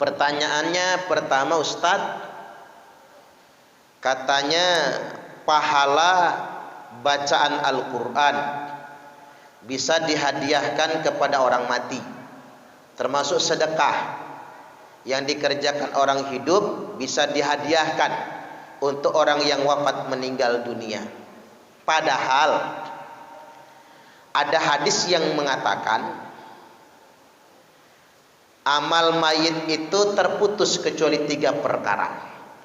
Pertanyaannya pertama, Ustadz, katanya pahala bacaan Al-Quran bisa dihadiahkan kepada orang mati, termasuk sedekah yang dikerjakan orang hidup bisa dihadiahkan untuk orang yang wafat meninggal dunia. Padahal ada hadis yang mengatakan amal mayit itu terputus kecuali 3 perkara.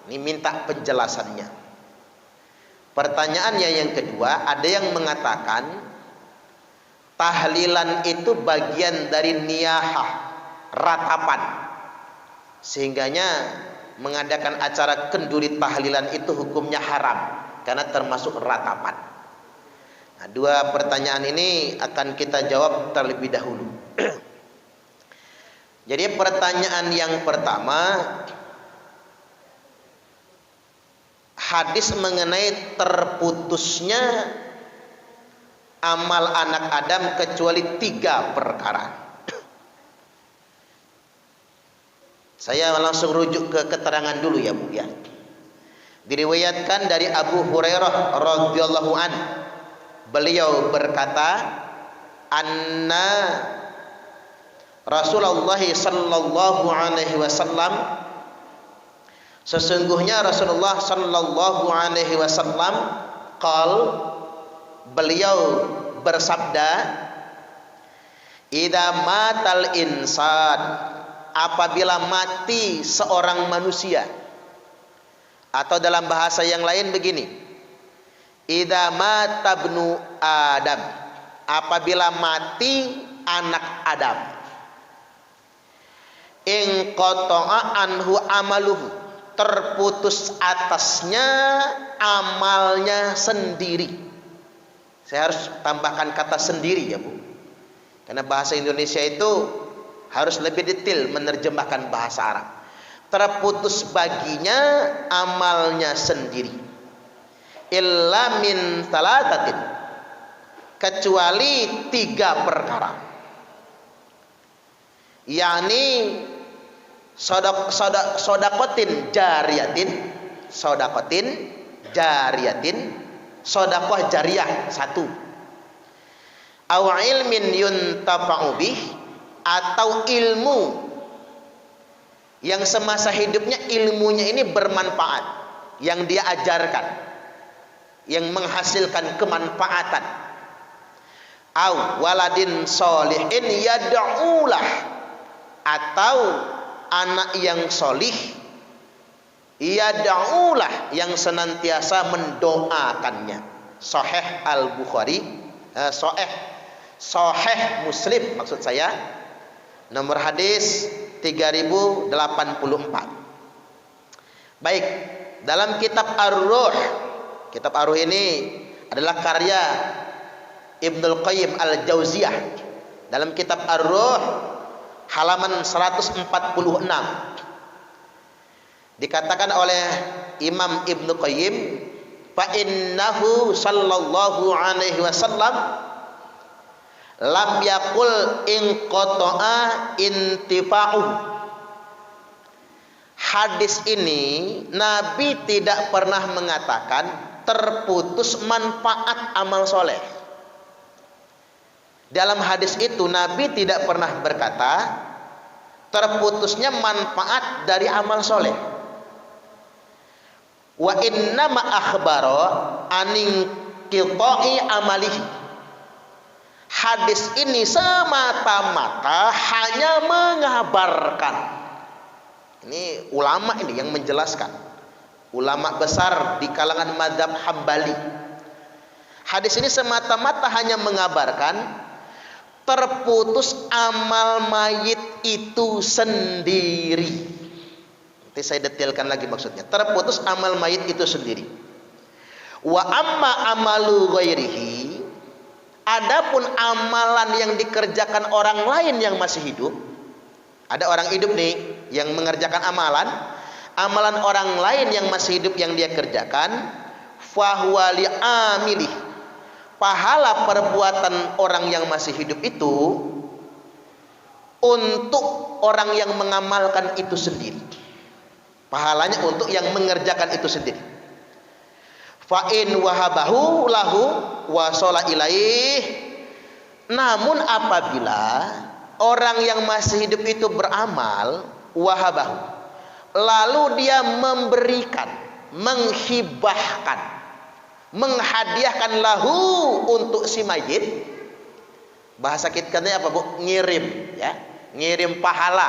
Ini minta penjelasannya. Pertanyaannya yang kedua, ada yang mengatakan tahlilan itu bagian dari niyahah, ratapan. Sehingganya mengadakan acara kenduri tahlilan itu hukumnya haram karena termasuk ratapan. Nah, 2 pertanyaan ini akan kita jawab terlebih dahulu. Jadi pertanyaan yang pertama, hadis mengenai terputusnya amal anak Adam kecuali 3 perkara. Saya langsung rujuk ke keterangan dulu ya Bu ya. Diriwayatkan dari Abu Hurairah radhiyallahu an, beliau berkata, anna Rasulullah sallallahu alaihi wasallam, sesungguhnya Rasulullah sallallahu alaihi wasallam beliau bersabda, idza matal insan, apabila mati seorang manusia, atau dalam bahasa yang lain begini, idza matabnu Adam, apabila mati anak Adam, in qata'a anhu amaluhu, terputus atasnya amalnya sendiri. Saya harus tambahkan kata sendiri ya Bu, karena bahasa Indonesia itu harus lebih detail menerjemahkan bahasa Arab. Terputus baginya amalnya sendiri. Illa min talatatin, kecuali 3 perkara, yakni sodakotin jariyatin, sodakoh jariyah 1, aw ilmin yuntafa'u bih, atau ilmu yang semasa hidupnya ilmunya ini bermanfaat, yang dia ajarkan, yang menghasilkan kemanfaatan, aw waladin sholihin yad'ulah, atau anak yang solih yad'ulah, yang senantiasa mendoakannya. Sahih Al-Bukhari, Sahih Muslim maksud saya, nomor hadis 3084. Baik, dalam kitab Ar-Ruh, kitab Ar-Ruh ini adalah karya Ibnul Qayyim Al-Jauziyah. Dalam kitab Ar-Ruh halaman 146 dikatakan oleh Imam Ibnu Qayyim, fa innahu sallallahu alaihi wasallam lam yaqul in qata'a intifa'u. Hadis ini Nabi tidak pernah mengatakan terputus manfaat amal soleh. Dalam hadis itu Nabi tidak pernah berkata terputusnya manfaat dari amal soleh. Wa innama akhbaro aning qita'i amalihi. Hadis ini semata-mata hanya mengabarkan. Ini ulama ini yang menjelaskan, ulama besar di kalangan mazhab Hambali. Hadis ini semata-mata hanya mengabarkan terputus amal mayit itu sendiri. Nanti saya detailkan lagi maksudnya. Terputus amal mayit itu sendiri. Wa amma amalu ghairihi, adapun amalan yang dikerjakan orang lain yang masih hidup. Ada orang hidup nih yang mengerjakan amalan orang lain yang masih hidup yang dia kerjakan, fahuwa li'amilih, pahala perbuatan orang yang masih hidup itu untuk orang yang mengamalkan itu sendiri. Pahalanya untuk yang mengerjakan itu sendiri. Fa in wahabahu lahu wa shala ilaih. Namun apabila orang yang masih hidup itu beramal, wahabahu, lalu dia memberikan, menghibahkan, menghadiahkan lahu untuk si mayit. Bahasa kitanya apa, Bu? Ngirim, ya. Ngirim pahala,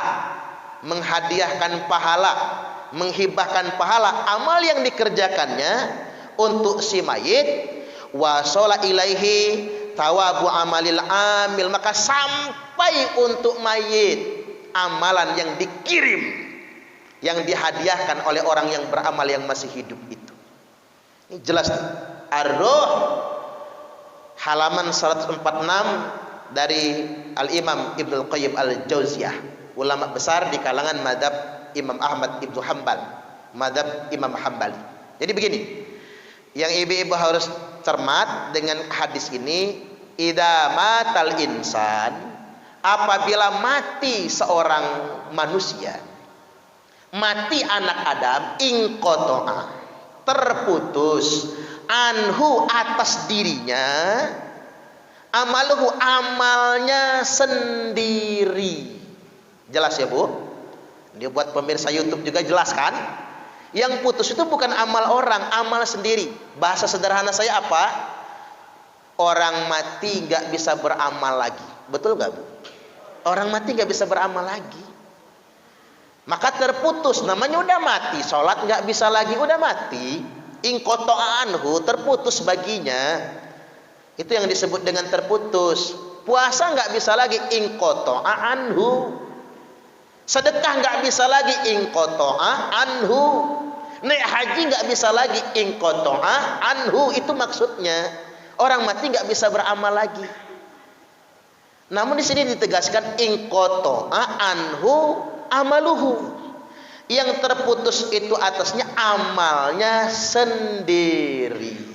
menghadiahkan pahala, menghibahkan pahala amal yang dikerjakannya untuk si mayit. Wa shala ilaihi tawabu amalil amil, maka sampai untuk mayit amalan yang dikirim, yang dihadiahkan oleh orang yang beramal yang masih hidup itu. Ini jelas. Ar-Ruh halaman 146 dari Al-Imam Ibnu Qayyim Al-Jauziyah, ulama besar di kalangan madhab Imam Ahmad Ibnu Hanbal, madhab Imam Hambali. Jadi begini, yang ibu-ibu harus cermat dengan hadis ini. Idza matal insan, apabila mati seorang manusia, mati anak Adam, inqoto'a, terputus, anhu atas dirinya, amaluhu amalnya sendiri. Jelas ya, Bu? Dia buat pemirsa YouTube juga jelas kan? Yang putus itu bukan amal orang, amal sendiri. Bahasa sederhana saya apa? Orang mati nggak bisa beramal lagi. Betul nggak, Bu? Orang mati nggak bisa beramal lagi. Maka terputus, namanya udah mati. Sholat nggak bisa lagi, udah mati. Inqoto'a anhu, terputus baginya. Itu yang disebut dengan terputus. Puasa nggak bisa lagi, inqoto'a anhu. Sedekah nggak bisa lagi, inqoto'a anhu. Naik haji nggak bisa lagi, inqoto'a anhu. Itu maksudnya. Orang mati nggak bisa beramal lagi. Namun di sini ditegaskan inqoto'a anhu amaluhu. Yang terputus itu atasnya amalnya sendiri.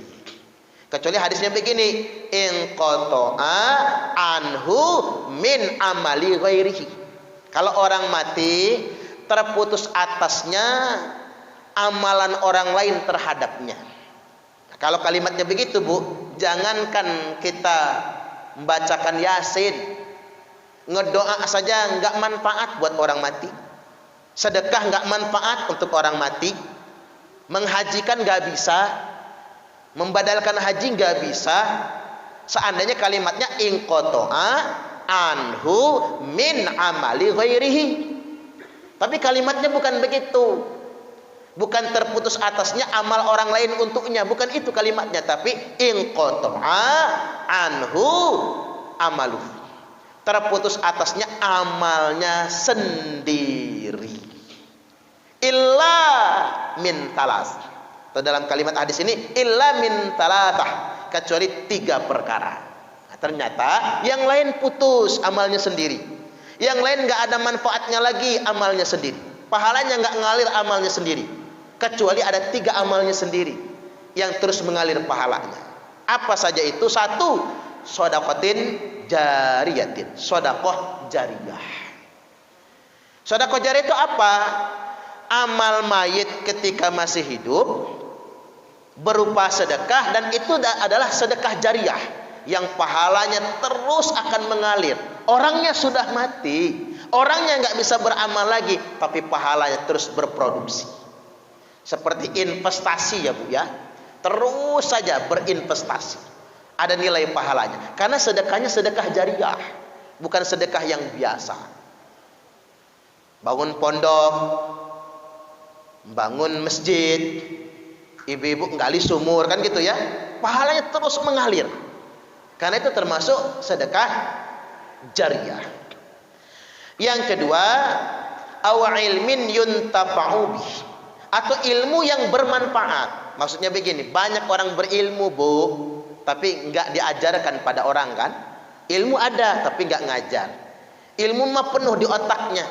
Kecuali hadisnya begini, inqoto'a anhu min amali ghairihi. Kalau orang mati terputus atasnya amalan orang lain terhadapnya. Kalau kalimatnya begitu, Bu, jangankan kita membacakan Yasin, ngedoa saja nggak manfaat buat orang mati. Sedekah nggak manfaat untuk orang mati. Menghajikan nggak bisa, membadalkan haji nggak bisa. Seandainya kalimatnya inqoto'a anhu min amali ghairihi. Tapi kalimatnya bukan begitu. Bukan terputus atasnya amal orang lain untuknya, bukan itu kalimatnya, tapi inqoto'a anhu amaluh, terputus atasnya amalnya sendiri. Illa min talas. Atau dalam kalimat hadis ini, illa min talatah, kecuali 3 perkara. Nah, ternyata yang lain putus amalnya sendiri, yang lain nggak ada manfaatnya lagi amalnya sendiri, pahalanya nggak ngalir amalnya sendiri. Kecuali ada 3 amalnya sendiri yang terus mengalir pahalanya. Apa saja itu? 1, sodakotin jariyatin, sodakoh jariyah. Sodakoh jariyah itu apa? Amal mayit ketika masih hidup berupa sedekah, dan itu adalah sedekah jariyah yang pahalanya terus akan mengalir. Orangnya sudah mati, orangnya nggak bisa beramal lagi, tapi pahalanya terus berproduksi. Seperti investasi ya, Bu, ya. Terus saja berinvestasi. Ada nilai pahalanya. Karena sedekahnya sedekah jariyah, bukan sedekah yang biasa. Bangun pondok, bangun masjid, ibu-ibu gali sumur, kan gitu ya. Pahalanya terus mengalir. Karena itu termasuk sedekah jariyah. Yang kedua, aw ilmin yuntafa'u bih, atau ilmu yang bermanfaat. Maksudnya begini, banyak orang berilmu, Bu, tapi nggak diajarkan pada orang kan. Ilmu ada tapi nggak ngajar. Ilmu mah penuh di otaknya.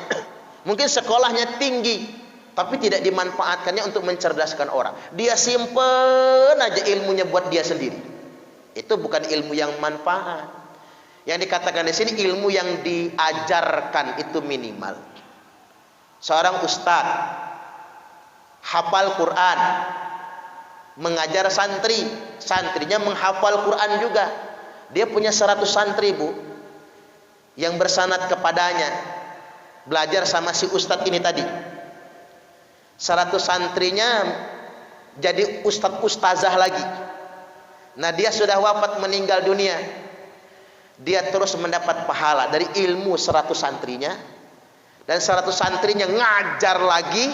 Mungkin sekolahnya tinggi tapi tidak dimanfaatkannya untuk mencerdaskan orang. Dia simpen aja ilmunya buat dia sendiri. Itu bukan ilmu yang manfaat. Yang dikatakan di sini ilmu yang diajarkan itu minimal. Seorang ustadz hafal Quran, mengajar santri, santrinya menghafal Quran juga. Dia punya 100 santri, Bu, yang bersanad kepadanya, belajar sama si ustadz ini tadi. 100 santrinya jadi ustadz-ustazah lagi. Nah, dia sudah wafat meninggal dunia. Dia terus mendapat pahala dari ilmu 100 santrinya, dan 100 santrinya ngajar lagi,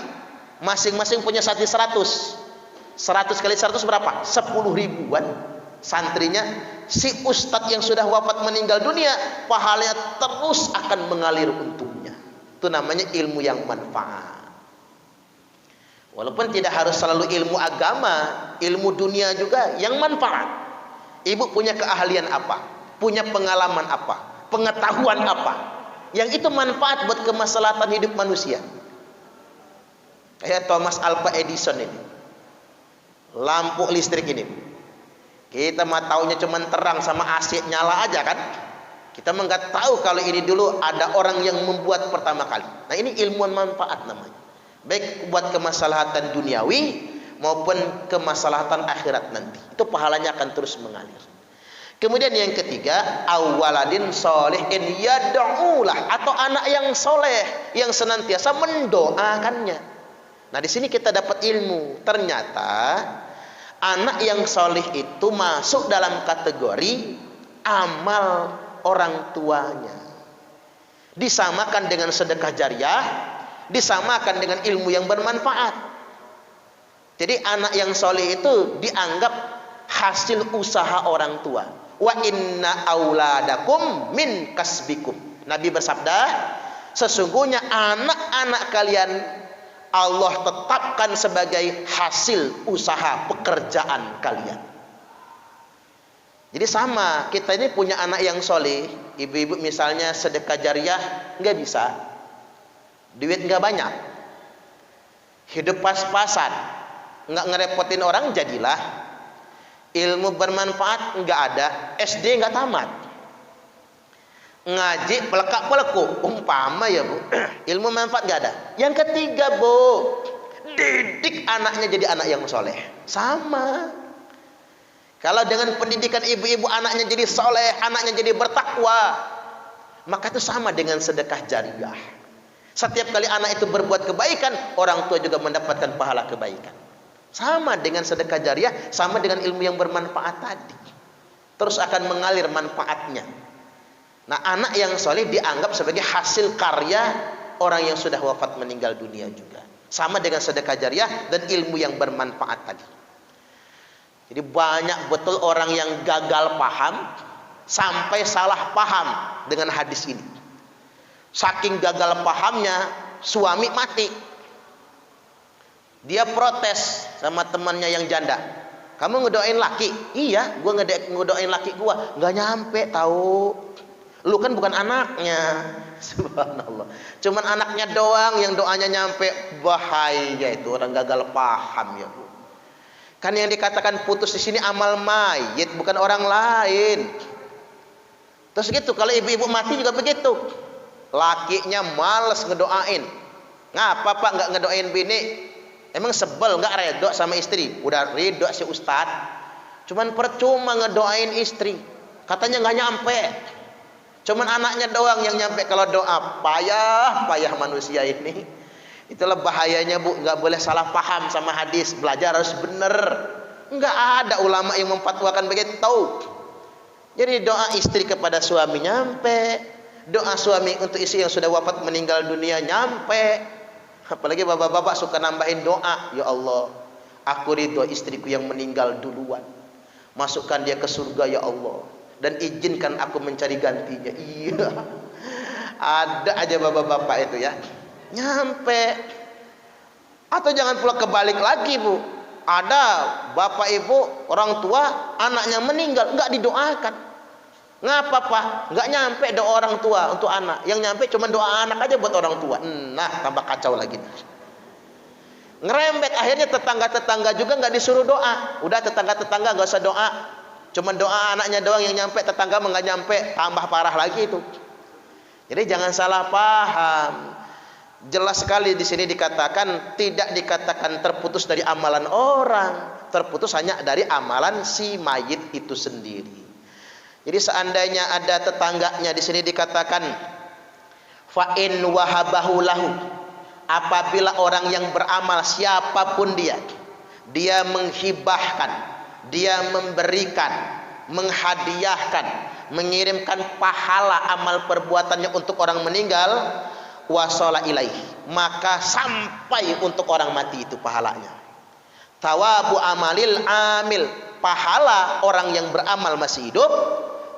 masing-masing punya santri 100. 100 kali 100 berapa? 10 ribuan santrinya. Si ustadz yang sudah wafat meninggal dunia, pahalanya terus akan mengalir untuknya. Itu namanya ilmu yang manfaat. Walaupun tidak harus selalu ilmu agama, ilmu dunia juga yang manfaat. Ibu punya keahlian apa? Punya pengalaman apa? Pengetahuan apa? Yang itu manfaat buat kemaslahatan hidup manusia. Kayak Thomas Alva Edison ini, lampu listrik ini, kita mah taunya cuma terang sama AC nyala aja kan. Kita mah nggak tahu kalau ini dulu ada orang yang membuat pertama kali. Nah, ini ilmuwan manfaat namanya, baik buat kemaslahatan duniawi maupun kemaslahatan akhirat nanti. Itu pahalanya akan terus mengalir. Kemudian yang ketiga, awaladin sholihin yad'ulah, atau anak yang soleh yang senantiasa mendoakannya. Nah, di sini kita dapat ilmu. Ternyata anak yang soleh itu masuk dalam kategori amal orang tuanya. Disamakan dengan sedekah jariah, disamakan dengan ilmu yang bermanfaat. Jadi anak yang soleh itu dianggap hasil usaha orang tua. Wa inna auladakum min kasbikum. Nabi bersabda, sesungguhnya anak-anak kalian Allah tetapkan sebagai hasil usaha pekerjaan kalian. Jadi sama, kita ini punya anak yang soleh. Ibu-ibu misalnya sedekah jariah nggak bisa, duit nggak banyak, hidup pas-pasan, nggak ngerepotin orang, jadilah. Ilmu bermanfaat nggak ada, SD nggak tamat, ngaji pelekak-pelekuk, umpama ya Bu, ilmu manfaat nggak ada. Yang ketiga, Bu, didik anaknya jadi anak yang soleh. Sama. Kalau dengan pendidikan ibu-ibu anaknya jadi soleh, anaknya jadi bertakwa, maka itu sama dengan sedekah jariah. Setiap kali anak itu berbuat kebaikan, orang tua juga mendapatkan pahala kebaikan. Sama dengan sedekah jariah, sama dengan ilmu yang bermanfaat tadi. Terus akan mengalir manfaatnya. Nah, anak yang soleh dianggap sebagai hasil karya orang yang sudah wafat meninggal dunia juga. Sama dengan sedekah jariah dan ilmu yang bermanfaat tadi. Jadi banyak betul orang yang gagal paham sampai salah paham dengan hadis ini. Saking gagal pahamnya, suami mati. Dia protes sama temannya yang janda. Kamu ngedoain laki? Iya, gua ngedoain laki gua. Nggak nyampe tahu. Lu kan bukan anaknya. Subhanallah. Cuman anaknya doang yang doanya nyampe. Bahaya itu orang gagal paham ya Bu. Kan yang dikatakan putus di sini amal mayit, bukan orang lain. Terus gitu, kalau ibu-ibu mati juga begitu. Lakinya males ngedoain. Ngapa Pak nggak ngedoain bini? Emang sebel nggak redok sama istri? Udah redok si ustad, cuman percuma ngedoain istri. Katanya nggak nyampe. Cuman anaknya doang yang nyampe. Kalau doa payah manusia ini. Itulah bahayanya Bu, nggak boleh salah paham sama hadis. Belajar harus bener. Nggak ada ulama yang memfatwakan begitu. Jadi doa istri kepada suami nyampe, doa suami untuk istri yang sudah wafat meninggal dunia nyampe. Apalagi bapak-bapak suka nambahin doa, ya Allah, aku ridho istriku yang meninggal duluan, masukkan dia ke surga ya Allah, dan izinkan aku mencari gantinya. Iya, ada aja bapak-bapak itu ya, nyampe. Atau jangan pula kebalik lagi Bu, ada bapak ibu orang tua anaknya meninggal nggak didoakan. Ngapa Pak? Nggak nyampe doa orang tua untuk anak. Yang nyampe cuma doa anak aja buat orang tua. Nah, tambah kacau lagi. Ngerembet, akhirnya tetangga-tetangga juga nggak disuruh doa. Udah tetangga-tetangga nggak usah doa. Cuma doa anaknya doang yang nyampe, tetangga nggak nyampe, tambah parah lagi itu. Jadi jangan salah paham. Jelas sekali di sini dikatakan, tidak dikatakan terputus dari amalan orang, terputus hanya dari amalan si mayit itu sendiri. Jadi seandainya ada tetangganya, di sini dikatakan fa in wahabahu lahu, apabila orang yang beramal siapapun dia menghibahkan, dia memberikan, menghadiahkan, mengirimkan pahala amal perbuatannya untuk orang meninggal, wasala ilaih, maka sampai untuk orang mati itu pahalanya. Tawabu amalil amil, pahala orang yang beramal masih hidup,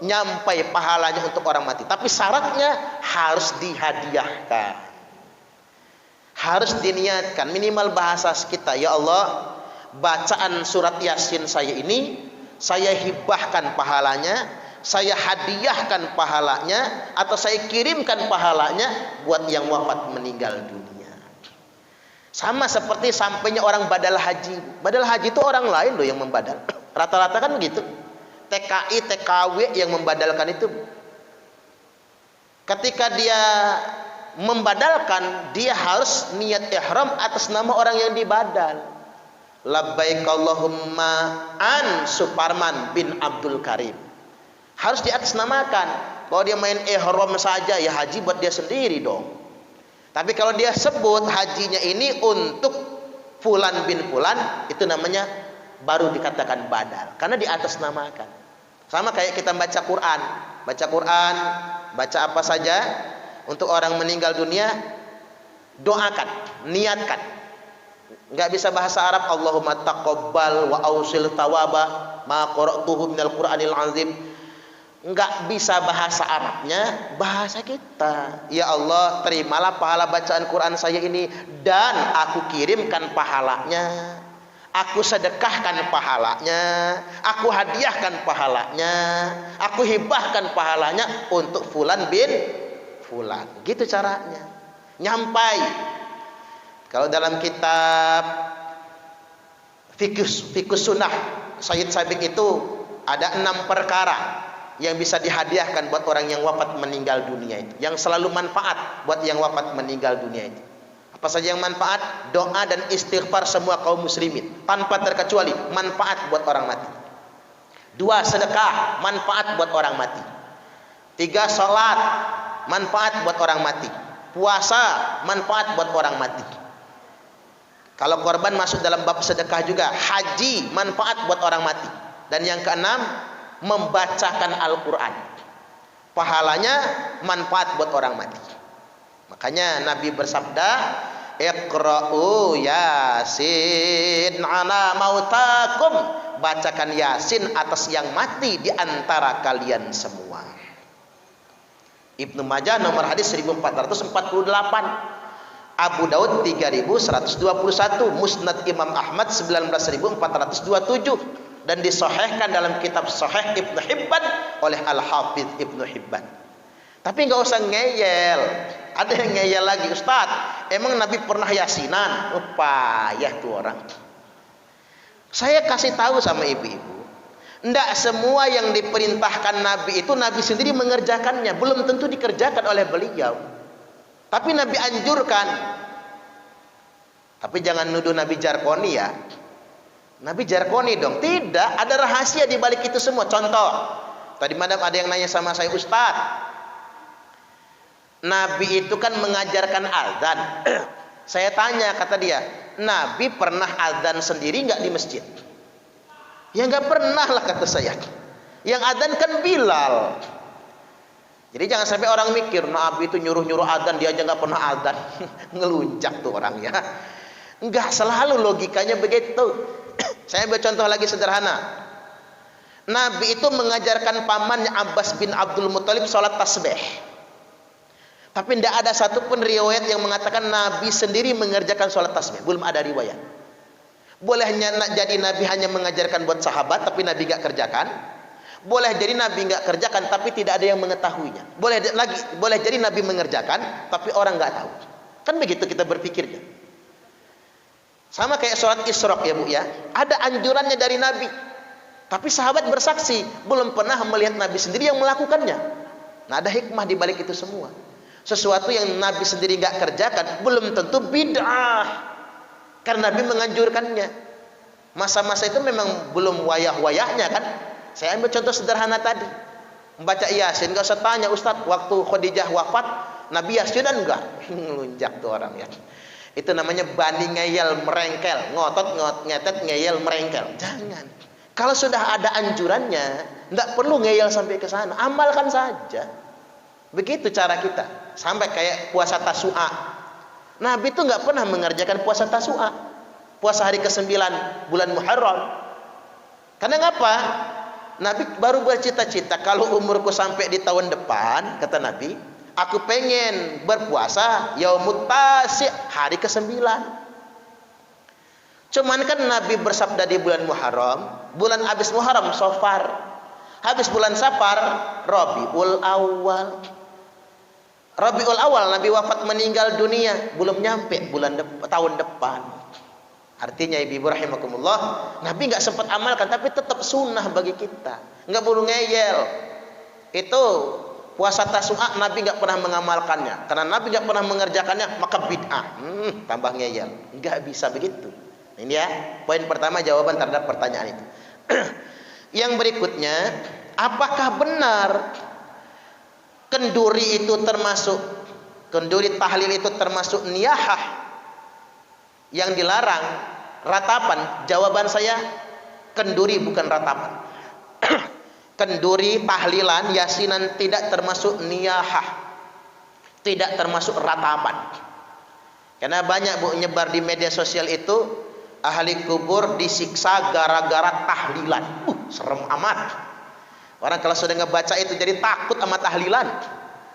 nyampai pahalanya untuk orang mati. Tapi syaratnya harus dihadiahkan, harus diniatkan. Minimal bahasa kita, ya Allah, bacaan surat Yasin saya ini, saya hibahkan pahalanya, saya hadiahkan pahalanya, atau saya kirimkan pahalanya buat yang wafat meninggal dunia. Sama seperti sampainya orang badal haji. Badal haji itu orang lain loh yang membadal. Rata-rata kan begitu. TKI, TKW yang membadalkan itu. Ketika dia membadalkan, dia harus niat ihram atas nama orang yang dibadal. Labbaik Allahumma an Suparman bin Abdul Karim. Harus diatasnamakan. Kalau dia main ihram saja, ya haji buat dia sendiri dong. Tapi kalau dia sebut hajinya ini untuk fulan bin fulan, itu namanya baru dikatakan badal, karena diatasnamakan. Sama kayak kita baca Quran, baca apa saja untuk orang meninggal dunia, doakan, niatkan. Nggak bisa bahasa Arab, Allahumma taqabbal wa ausil tawaba ma qara'tuhu minal Qur'anil azim. Nggak bisa bahasa Arabnya, bahasa kita. Ya Allah, terimalah pahala bacaan Quran saya ini, dan aku kirimkan pahalanya, aku sedekahkan pahalanya, aku hadiahkan pahalanya, aku hibahkan pahalanya untuk fulan bin fulan. Gitu caranya. Nyampai. Kalau dalam kitab Fiqh Sunnah Sayyid Sabiq itu ada 6 perkara yang bisa dihadiahkan buat orang yang wafat meninggal dunia itu, yang selalu manfaat buat yang wafat meninggal dunia itu. Apa saja yang manfaat? Doa dan istighfar semua kaum muslimin tanpa terkecuali, manfaat buat orang mati. 2, sedekah, manfaat buat orang mati. 3, salat, manfaat buat orang mati. Puasa, manfaat buat orang mati. Kalau korban masuk dalam bab sedekah juga. Haji, manfaat buat orang mati. Dan yang ke-6, membacakan Al-Quran, pahalanya manfaat buat orang mati. Makanya Nabi bersabda, Iqra'u Yasin ala mautakum, bacakan Yasin atas yang mati di antara kalian semua. Ibnu Majah nomor hadis 1448, Abu Daud 3121, Musnad Imam Ahmad 19427, dan disahihkan dalam kitab Sahih Ibnu Hibban oleh Al-Hafidz Ibnu Hibban. Tapi nggak usah ngeyel. Ada yang ngeyel lagi, Ustaz, emang Nabi pernah yasinan? Oh, payah tuh orang. Saya kasih tahu sama ibu-ibu, enggak semua yang diperintahkan Nabi itu Nabi sendiri mengerjakannya, belum tentu dikerjakan oleh beliau. Tapi Nabi anjurkan. Tapi jangan nuduh Nabi jarkoni ya. Nabi jarkoni dong. Tidak, ada rahasia di balik itu semua. Contoh, tadi malam ada yang nanya sama saya, Ustaz, Nabi itu kan mengajarkan azan. Saya tanya, kata dia, Nabi pernah azan sendiri nggak di masjid? Ya nggak pernah lah, kata saya. Yang azan kan Bilal. Jadi jangan sampai orang mikir Nabi itu nyuruh-nyuruh azan, dia aja nggak pernah azan. Ngelunjak tuh orang ya. Nggak selalu logikanya begitu. Saya ambil contoh lagi sederhana. Nabi itu mengajarkan pamannya Abbas bin Abdul Muthalib sholat tasbih. Tapi tidak ada satupun riwayat yang mengatakan Nabi sendiri mengerjakan sholat tasbih. Belum ada riwayat. Bolehnya jadi Nabi hanya mengajarkan buat sahabat, tapi Nabi nggak kerjakan. Boleh jadi Nabi nggak kerjakan, tapi tidak ada yang mengetahuinya. Boleh jadi Nabi mengerjakan, tapi orang nggak tahu. Kan begitu kita berpikirnya. Sama kayak sholat Isra ya Bu ya. Ada anjurannya dari Nabi. Tapi sahabat bersaksi belum pernah melihat Nabi sendiri yang melakukannya. Nah, ada hikmah di balik itu semua. Sesuatu yang Nabi sendiri nggak kerjakan belum tentu bid'ah, karena Nabi menganjurkannya. Masa-masa itu memang belum wayah-wayahnya kan. Saya ambil contoh sederhana tadi, membaca Yasin. Nggak usah tanya, Ustadz, waktu Khadijah wafat Nabi Yasinan enggak? Ngelunjak tuh orang ya. Itu namanya bani ngeyel merengkel, ngotot ngetet ngeyel merengkel. Jangan. Kalau sudah ada anjurannya, enggak perlu ngeyel sampai ke sana, amalkan saja. Begitu cara kita. Sampai kayak puasa Tasu'a. Nabi itu enggak pernah mengerjakan puasa Tasu'a. Puasa hari ke-9 bulan Muharram. Karena ngapa? Nabi baru bercita-cita, kalau umurku sampai di tahun depan, kata Nabi, aku pengen berpuasa Yaumut Tasi', hari ke-9. Cuman kan Nabi bersabda di bulan Muharram, bulan habis Muharram Safar, habis bulan Safar Rabiul Awal. Rabiul Awal Nabi wafat meninggal dunia, belum nyampe tahun depan. Artinya ibu rahimakumullah, Nabi nggak sempat amalkan, tapi tetap sunnah bagi kita. Nggak perlu ngeyel. Itu puasa Tasu'a Nabi nggak pernah mengamalkannya, karena Nabi nggak pernah mengerjakannya, maka bid'ah. Tambah ngeyel. Nggak bisa begitu. Ini ya, poin pertama jawaban terhadap pertanyaan itu. Yang berikutnya, apakah benar kenduri tahlil itu termasuk niyahah yang dilarang, ratapan? Jawaban saya, kenduri bukan ratapan. Kenduri, tahlilan, yasinan tidak termasuk niyahah, tidak termasuk ratapan. Karena banyak Bu nyebar di media sosial itu, ahli kubur disiksa gara-gara tahlilan. Serem amat. Orang kalau sudah ngebaca itu jadi takut sama tahlilan.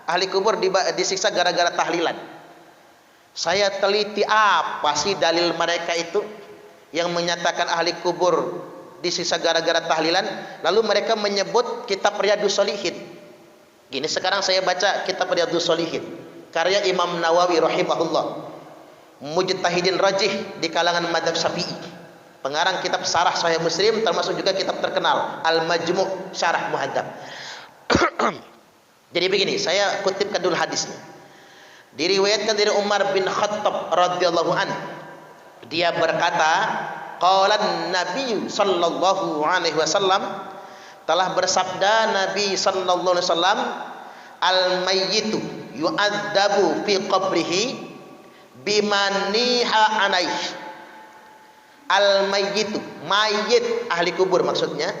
Ahli kubur disiksa gara-gara tahlilan. Saya teliti apa sih dalil mereka itu yang menyatakan ahli kubur disiksa gara-gara tahlilan. Lalu mereka menyebut kitab Riyadhus Shalihin. Gini, sekarang saya baca kitab Riyadhus Shalihin karya Imam Nawawi rahimahullah, mujtahidin rajih di kalangan madzhab Syafi'i, pengarang kitab Syarah Sahih Muslim, termasuk juga kitab terkenal Al-Majmu' Syarah Muhadzab. Jadi begini, saya kutipkan dulu hadisnya. Diriwayatkan dari Umar bin Khattab radhiyallahu an, dia berkata, qala Nabi sallallahu alaihi wasallam, telah bersabda Nabi sallallahu alaihi wasallam, al-mayyitu yu'adzabu fi qabrihi bimaniha anaih. Al-mayyitu, mayit, ahli kubur maksudnya,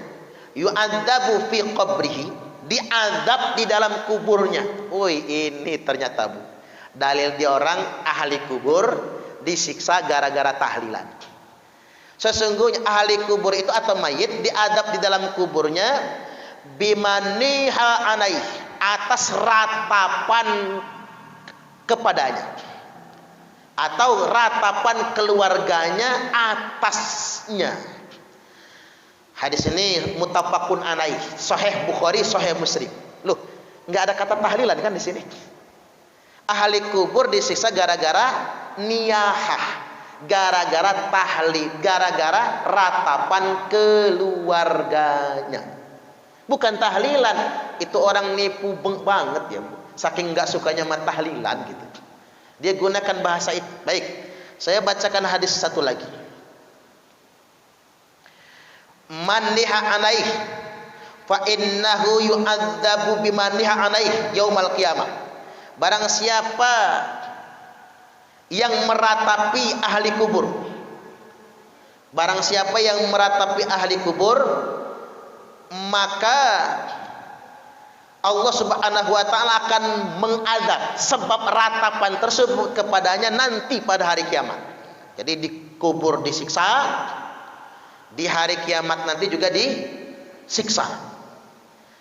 yu'adzabu fi qabrihi, diazab di dalam kuburnya. Woi, ini ternyata Bu, dalil dia orang ahli kubur disiksa gara-gara tahlilan. Sesungguhnya ahli kubur itu atau mayit diadab di dalam kuburnya bimaniha anaih, atas ratapan kepadanya, atau ratapan keluarganya atasnya. Hadis ini muttafaqun alaih, Sahih Bukhari, Sahih Muslim. Loh, nggak ada kata tahlilan kan di sini? Ahli kubur disiksa gara-gara niyahah, gara-gara tahlil, gara-gara ratapan keluarganya. Bukan tahlilan. Itu orang nipu banget ya, saking nggak sukanya sama tahlilan gitu. Dia gunakan bahasa itu. Baik, saya bacakan hadis satu lagi. Maniha anaih fa innahu yu'adzabu bimaniha anaih yaumal qiyamah. Barang siapa yang meratapi ahli kubur, barang siapa yang meratapi ahli kubur, maka Allah Subhanahu wa taala akan mengadab sebab ratapan tersebut kepadanya nanti pada hari kiamat. Jadi di kubur disiksa, di hari kiamat nanti juga disiksa.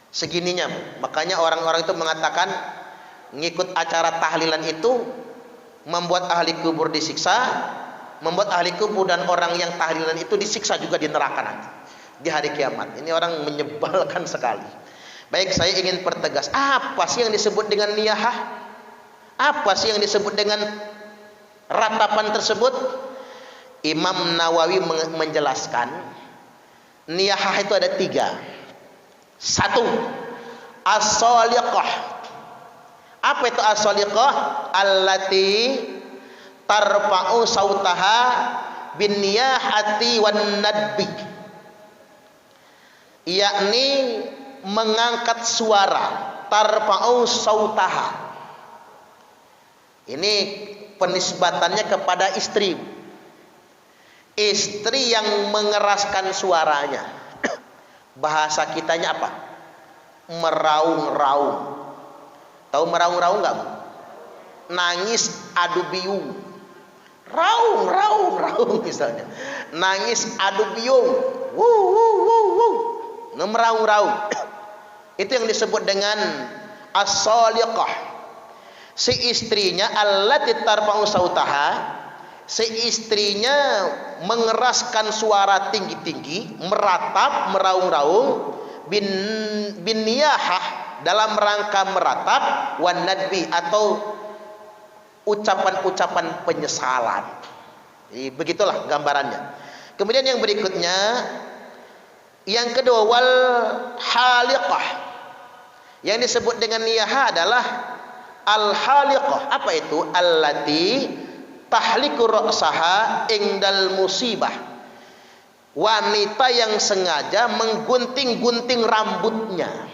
Segininya. Makanya orang-orang itu mengatakan ngikut acara tahlilan itu membuat ahli kubur disiksa, membuat ahli kubur dan orang yang tahlilan itu disiksa juga di neraka nanti di hari kiamat. Ini orang menyebalkan sekali. Baik, saya ingin pertegas, apa sih yang disebut dengan niyahah? Apa sih yang disebut dengan ratapan tersebut? Imam Nawawi menjelaskan, Niyahah itu ada 3. 1, as-saliqah. Apa itu as-saliqah? Allati tarfa'u sautaha bin niyahati wan nadbi, yakni mengangkat suara. Tarfa'u sautaha ini penisbatannya kepada istri. Istri yang mengeraskan suaranya. Bahasa kitanya apa? Meraung-raung. Tahu meraung-raung enggak? Nangis adu biung. Raung, raung, raung misalnya. Nangis adu biung. Wuh, wuh, wuh, wuh. Meraung-raung. Itu yang disebut dengan as-saliqah. Si istrinya allati tarfa'u sautaha, si istrinya mengeraskan suara tinggi-tinggi, meratap, meraung-raung, bin niyahah dalam rangka meratap, wan nadbi atau ucapan-ucapan penyesalan. Jadi, begitulah gambarannya. Kemudian yang berikutnya, yang kedua, wal haliqah. Yang disebut dengan niyahah adalah al haliqah. Apa itu? Allati tahliku ra'saha ingdal musibah. Wanita yang sengaja menggunting-gunting rambutnya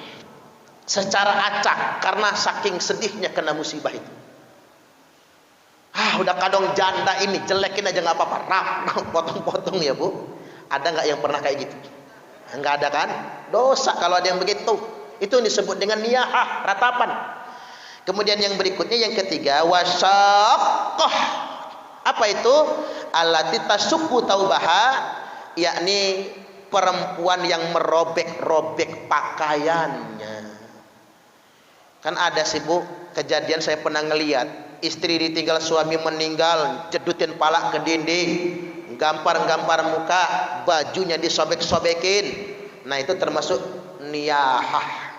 secara acak karena saking sedihnya kena musibah itu. Udah kadang janda ini jelekin aja nggak apa-apa, potong-potong ya Bu. Ada nggak yang pernah kayak gitu? Nggak ada kan? Dosa kalau ada yang begitu. Itu yang disebut dengan niyahah, ratapan. Kemudian yang berikutnya, yang ketiga, wasyaqqah. Apa itu? Allati tasukku taubaha, yakni perempuan yang merobek-robek pakaiannya. Kan ada sih Bu, kejadian saya pernah ngelihat, istri ditinggal suami meninggal, jedutin pala ke dinding, gampar-gampar muka, bajunya disobek-sobekin. Nah itu termasuk niyahah,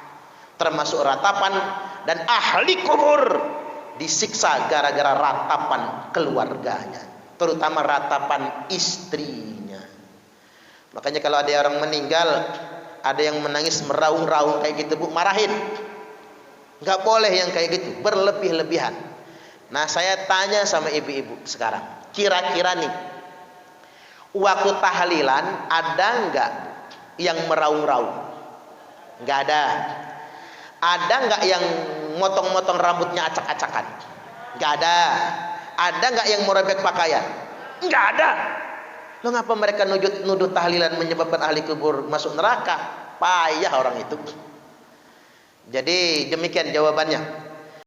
termasuk ratapan. Dan ahli kubur disiksa gara-gara ratapan keluarganya, terutama ratapan istrinya. Makanya kalau ada orang meninggal, ada yang menangis meraung-raung kayak gitu Bu, marahin. Nggak boleh yang kayak gitu, berlebih-lebihan. Nah saya tanya sama ibu-ibu sekarang, kira-kira nih waktu tahlilan ada nggak yang meraung-raung? Nggak ada. Ada nggak yang motong-motong rambutnya acak-acakan? Nggak ada. Ada nggak yang merobek pakaian? Nggak ada. Lo ngapa mereka nuduh tahlilan menyebabkan ahli kubur masuk neraka? Payah orang itu. Jadi demikian jawabannya.